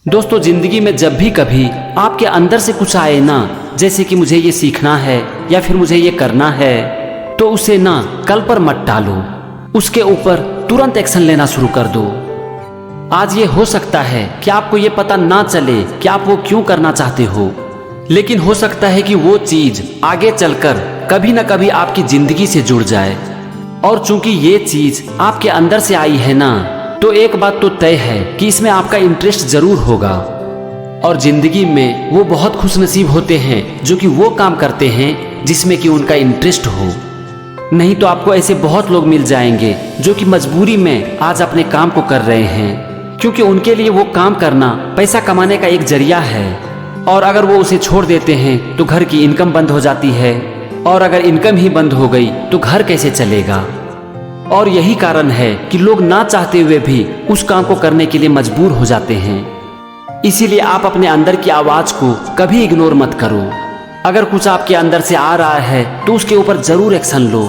दोस्तों, जिंदगी में जब भी कभी आपके अंदर से कुछ आए ना, जैसे कि मुझे ये सीखना है या फिर मुझे ये करना है, तो उसे ना कल पर मत टालो, उसके ऊपर तुरंत एक्शन लेना शुरू कर दो। आज ये हो सकता है कि आपको ये पता ना चले कि आप वो क्यों करना चाहते हो, लेकिन हो सकता है कि वो चीज आगे चलकर कभी ना कभी आपकी जिंदगी से जुड़ जाए। और चूंकि ये चीज आपके अंदर से आई है ना, तो एक बात तो तय है कि इसमें आपका इंटरेस्ट जरूर होगा। और जिंदगी में वो बहुत खुशनसीब होते हैं जो कि वो काम करते हैं जिसमें कि उनका इंटरेस्ट हो। नहीं तो आपको ऐसे बहुत लोग मिल जाएंगे जो कि मजबूरी में आज अपने काम को कर रहे हैं, क्योंकि उनके लिए वो काम करना पैसा कमाने का एक जरिया है। और अगर वो उसे छोड़ देते हैं तो घर की इनकम बंद हो जाती है, और अगर इनकम ही बंद हो गई तो घर कैसे चलेगा। और यही कारण है कि लोग ना चाहते हुए भी उस काम को करने के लिए मजबूर हो जाते हैं। इसीलिए आप अपने अंदर की आवाज को कभी इग्नोर मत करो। अगर कुछ आपके अंदर से आ रहा है तो उसके ऊपर जरूर एक्शन लो,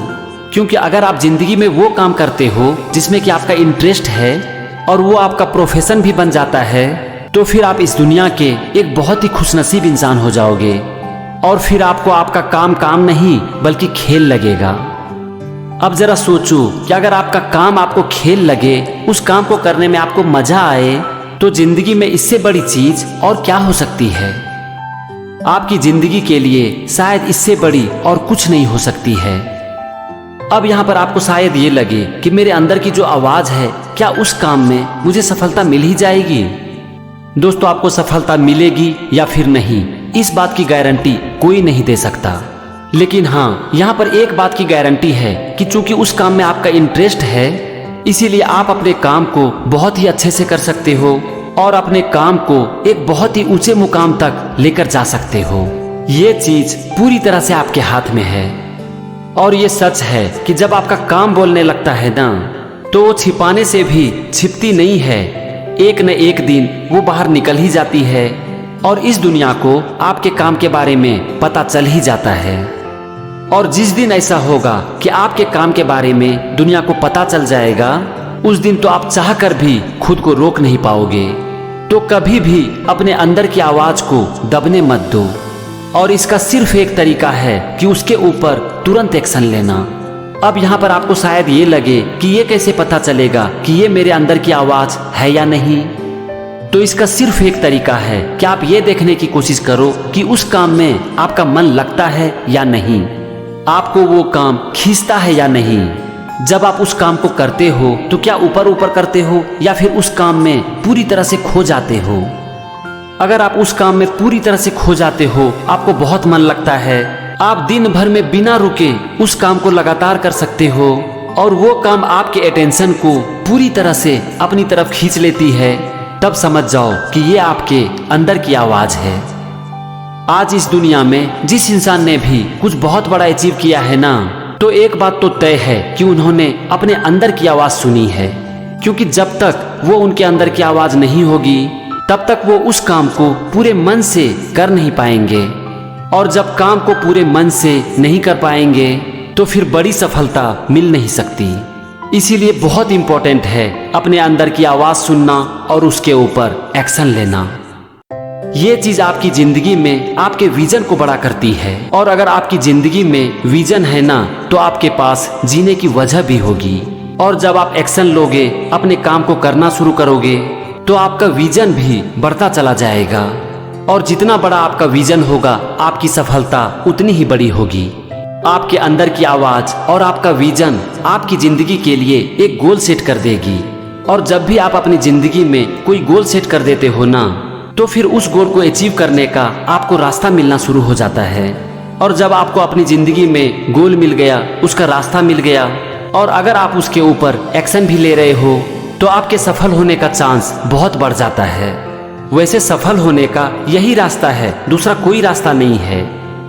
क्योंकि अगर आप जिंदगी में वो काम करते हो जिसमें कि आपका इंटरेस्ट है और वो आपका प्रोफेशन भी बन जाता है, तो फिर आप इस दुनिया के एक बहुत ही खुशनसीब इंसान हो जाओगे। और फिर आपको आपका काम काम नहीं बल्कि खेल लगेगा। अब जरा सोचो कि अगर आपका काम आपको खेल लगे, उस काम को करने में आपको मजा आए, तो जिंदगी में इससे बड़ी चीज और क्या हो सकती है। आपकी जिंदगी के लिए शायद इससे बड़ी और कुछ नहीं हो सकती है। अब यहाँ पर आपको शायद ये लगे कि मेरे अंदर की जो आवाज है, क्या उस काम में मुझे सफलता मिल ही जाएगी। दोस्तों, आपको सफलता मिलेगी या फिर नहीं, इस बात की गारंटी कोई नहीं दे सकता। लेकिन हाँ, यहाँ पर एक बात की गारंटी है कि चूंकि उस काम में आपका इंटरेस्ट है, इसीलिए आप अपने काम को बहुत ही अच्छे से कर सकते हो और अपने काम को एक बहुत ही ऊंचे मुकाम तक लेकर जा सकते हो। ये चीज पूरी तरह से आपके हाथ में है। और ये सच है कि जब आपका काम बोलने लगता है ना, तो वो छिपाने से भी छिपती नहीं है। एक न एक दिन वो बाहर निकल ही जाती है और इस दुनिया को आपके काम के बारे में पता चल ही जाता है। और जिस दिन ऐसा होगा कि आपके काम के बारे में दुनिया को पता चल जाएगा, उस दिन तो आप चाहकर भी खुद को रोक नहीं पाओगे। तो कभी भी अपने अंदर की आवाज को दबने मत दो। और इसका सिर्फ एक तरीका है कि उसके ऊपर तुरंत एक्शन लेना। अब यहाँ पर आपको शायद ये लगे कि ये कैसे पता चलेगा कि ये मेरे अंदर की आवाज है या नहीं। तो इसका सिर्फ एक तरीका है कि आप ये देखने की कोशिश करो कि उस काम में आपका मन लगता है या नहीं, आपको वो काम खींचता है या नहीं। जब आप उस काम को करते हो तो क्या ऊपर ऊपर करते हो या फिर उस काम में पूरी तरह से खो जाते हो। अगर आप उस काम में पूरी तरह से खो जाते हो, आपको बहुत मन लगता है, आप दिन भर में बिना रुके उस काम को लगातार कर सकते हो और वो काम आपके अटेंशन को पूरी तरह से अपनी तरफ खींच लेती है, तब समझ जाओ कि ये आपके अंदर की आवाज है। आज इस दुनिया में जिस इंसान ने भी कुछ बहुत बड़ा अचीव किया है ना, तो एक बात तो तय है कि उन्होंने अपने अंदर की आवाज सुनी है। क्योंकि जब तक वो उनके अंदर की आवाज नहीं होगी, तब तक वो उस काम को पूरे मन से कर नहीं पाएंगे। और जब काम को पूरे मन से नहीं कर पाएंगे, तो फिर बड़ी सफलता मिल नहीं सकती। इसीलिए बहुत इंपॉर्टेंट है अपने अंदर की आवाज सुनना और उसके ऊपर एक्शन लेना। ये चीज आपकी जिंदगी में आपके विजन को बड़ा करती है। और अगर आपकी जिंदगी में विजन है ना, तो आपके पास जीने की वजह भी होगी। और जब आप एक्शन लोगे, अपने काम को करना शुरू करोगे, तो आपका विजन भी बढ़ता चला जाएगा। और जितना बड़ा आपका विजन होगा, आपकी सफलता उतनी ही बड़ी होगी। आपके अंदर की आवाज और आपका विजन आपकी जिंदगी के लिए एक गोल सेट कर देगी। और जब भी आप अपनी जिंदगी में कोई गोल सेट कर देते हो ना, तो फिर उस गोल को अचीव करने का आपको रास्ता मिलना शुरू हो जाता है। और जब आपको अपनी जिंदगी में गोल मिल गया, उसका रास्ता मिल गया, और अगर आप उसके ऊपर एक्शन भी ले रहे हो, तो आपके सफल होने का चांस बहुत बढ़ जाता है। वैसे सफल होने का यही रास्ता है, दूसरा कोई रास्ता नहीं है।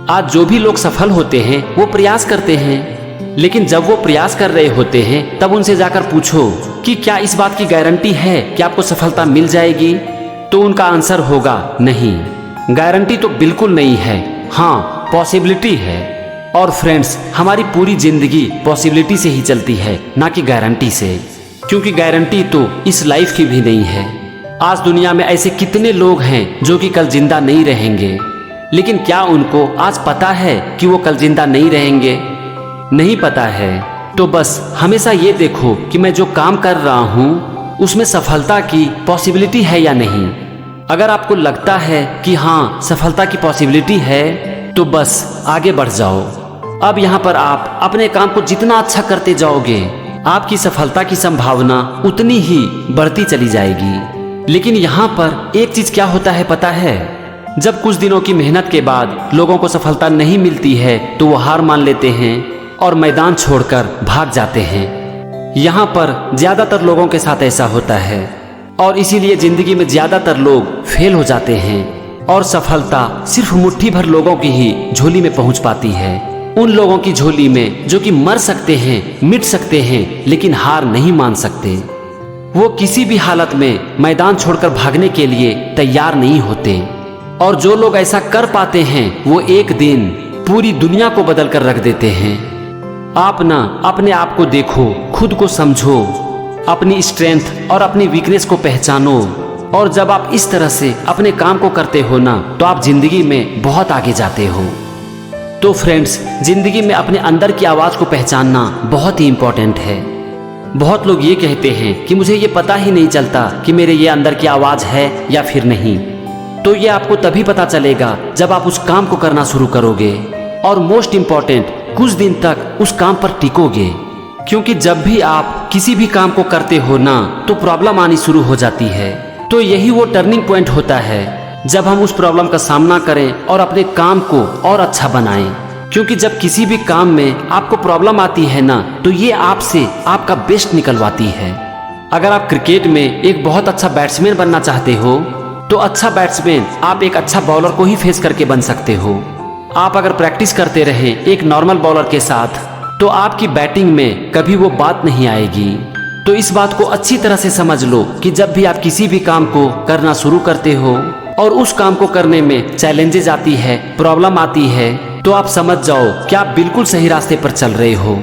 आज जो भी लोग सफल होते हैं वो प्रयास करते हैं, लेकिन जब वो प्रयास कर रहे होते हैं, तब उनसे जाकर पूछो कि क्या इस बात की गारंटी है कि आपको सफलता मिल जाएगी, तो उनका आंसर होगा नहीं। गारंटी तो बिल्कुल नहीं है, हाँ पॉसिबिलिटी है। और फ्रेंड्स, हमारी पूरी जिंदगी पॉसिबिलिटी से ही चलती है, ना कि गारंटी से। क्योंकि गारंटी तो इस लाइफ की भी नहीं है। आज दुनिया में ऐसे कितने लोग हैं जो कि कल जिंदा नहीं रहेंगे, लेकिन क्या उनको आज पता है कि वो कल जिंदा नहीं रहेंगे? नहीं पता है तो बस हमेशा ये देखो कि मैं जो काम कर रहा हूँ उसमें सफलता की पॉसिबिलिटी है या नहीं। अगर आपको लगता है कि हाँ सफलता की पॉसिबिलिटी है तो बस आगे बढ़ जाओ। अब यहाँ पर आप अपने काम को जितना अच्छा करते जाओगे आपकी सफलता की संभावना उतनी ही बढ़ती चली जाएगी। लेकिन यहाँ पर एक चीज क्या होता है पता है? जब कुछ दिनों की मेहनत के बाद लोगों को सफलता नहीं मिलती है तो वो हार मान लेते हैं और मैदान छोड़कर भाग जाते हैं। यहाँ पर ज्यादातर लोगों के साथ ऐसा होता है और इसीलिए जिंदगी में ज्यादातर लोग फेल हो जाते हैं और सफलता सिर्फ मुट्ठी भर लोगों की ही झोली में पहुंच पाती है। उन लोगों की झोली में जो कि मर सकते हैं, मिट सकते हैं, लेकिन हार नहीं मान सकते। वो किसी भी हालत में मैदान छोड़कर भागने के लिए तैयार नहीं होते। और जो लोग ऐसा कर पाते हैं वो एक दिन पूरी दुनिया को बदल कर रख देते हैं। आप ना अपने आप को देखो, खुद को समझो, अपनी स्ट्रेंथ और अपनी वीकनेस को पहचानो। और जब आप इस तरह से अपने काम को करते हो ना तो आप जिंदगी में बहुत आगे जाते हो। तो फ्रेंड्स, जिंदगी में अपने अंदर की आवाज को पहचानना बहुत ही इंपॉर्टेंट है। बहुत लोग ये कहते हैं कि मुझे ये पता ही नहीं चलता कि मेरे ये अंदर की आवाज है या फिर नहीं। तो ये आपको तभी पता चलेगा जब आप उस काम को करना शुरू करोगे और मोस्ट इम्पॉर्टेंट कुछ दिन तक उस काम पर टिकोगे। क्योंकि जब भी आप किसी भी काम को करते हो ना तो प्रॉब्लम आनी शुरू हो जाती है। तो यही वो टर्निंग पॉइंट होता है जब हम उस प्रॉब्लम का सामना करें और अपने काम को और अच्छा बनाएं। क्योंकि जब किसी भी काम में आपको प्रॉब्लम आती है ना तो ये आपसे आपका बेस्ट निकलवाती है। अगर आप क्रिकेट में एक बहुत अच्छा बैट्समैन बनना चाहते हो तो अच्छा बैट्समैन आप एक अच्छा बॉलर को ही फेस करके बन सकते हो। आप अगर प्रैक्टिस करते रहे एक नॉर्मल बॉलर के साथ तो आपकी बैटिंग में कभी वो बात नहीं आएगी। तो इस बात को अच्छी तरह से समझ लो कि जब भी आप किसी भी काम को करना शुरू करते हो और उस काम को करने में चैलेंजेस आती है, प्रॉब्लम आती है, तो आप समझ जाओ कि आप बिल्कुल सही रास्ते पर चल रहे हो।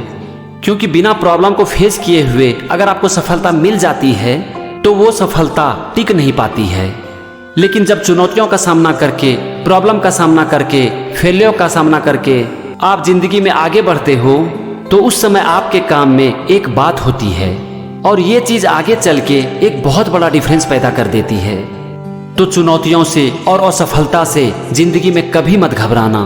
क्योंकि बिना प्रॉब्लम को फेस किए हुए अगर आपको सफलता मिल जाती है तो वो सफलता टिक नहीं पाती है। लेकिन जब चुनौतियों का सामना करके, प्रॉब्लम का सामना करके, फेलियर का सामना करके आप जिंदगी में आगे बढ़ते हो तो उस समय आपके काम में एक बात होती है और ये चीज आगे चल के एक बहुत बड़ा डिफरेंस पैदा कर देती है। तो चुनौतियों से और असफलता से जिंदगी में कभी मत घबराना,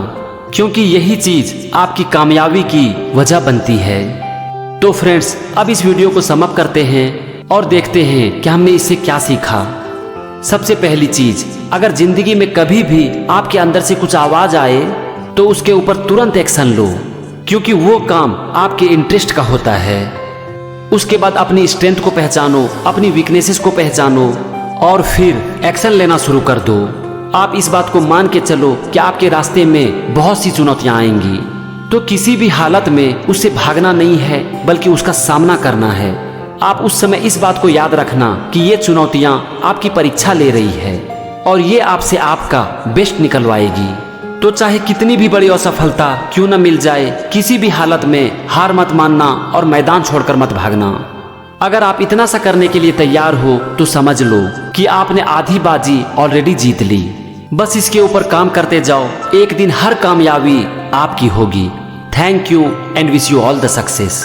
क्योंकि यही चीज आपकी कामयाबी की वजह बनती है। तो फ्रेंड्स, अब इस वीडियो को समाप्त करते हैं और देखते हैं कि हमने इससे क्या सीखा। सबसे पहली चीज, अगर जिंदगी में कभी भी आपके अंदर से कुछ आवाज आए तो उसके ऊपर तुरंत एक्शन लो, क्योंकि वो काम आपके इंटरेस्ट का होता है। उसके बाद अपनी स्ट्रेंथ को पहचानो, अपनी वीकनेसेस को पहचानो और फिर एक्शन लेना शुरू कर दो। आप इस बात को मान के चलो कि आपके रास्ते में बहुत सी चुनौतियां आएंगी, तो किसी भी हालत में उससे भागना नहीं है बल्कि उसका सामना करना है। आप उस समय इस बात को याद रखना कि ये चुनौतियां आपकी परीक्षा ले रही है और ये आपसे आपका बेस्ट निकलवाएगी। तो चाहे कितनी भी बड़ी असफलता क्यों न मिल जाए, किसी भी हालत में हार मत मानना और मैदान छोड़कर मत भागना। अगर आप इतना सा करने के लिए तैयार हो तो समझ लो कि आपने आधी बाजी ऑलरेडी जीत ली। बस इसके ऊपर काम करते जाओ, एक दिन हर कामयाबी आपकी होगी। Thank you and wish you all the success.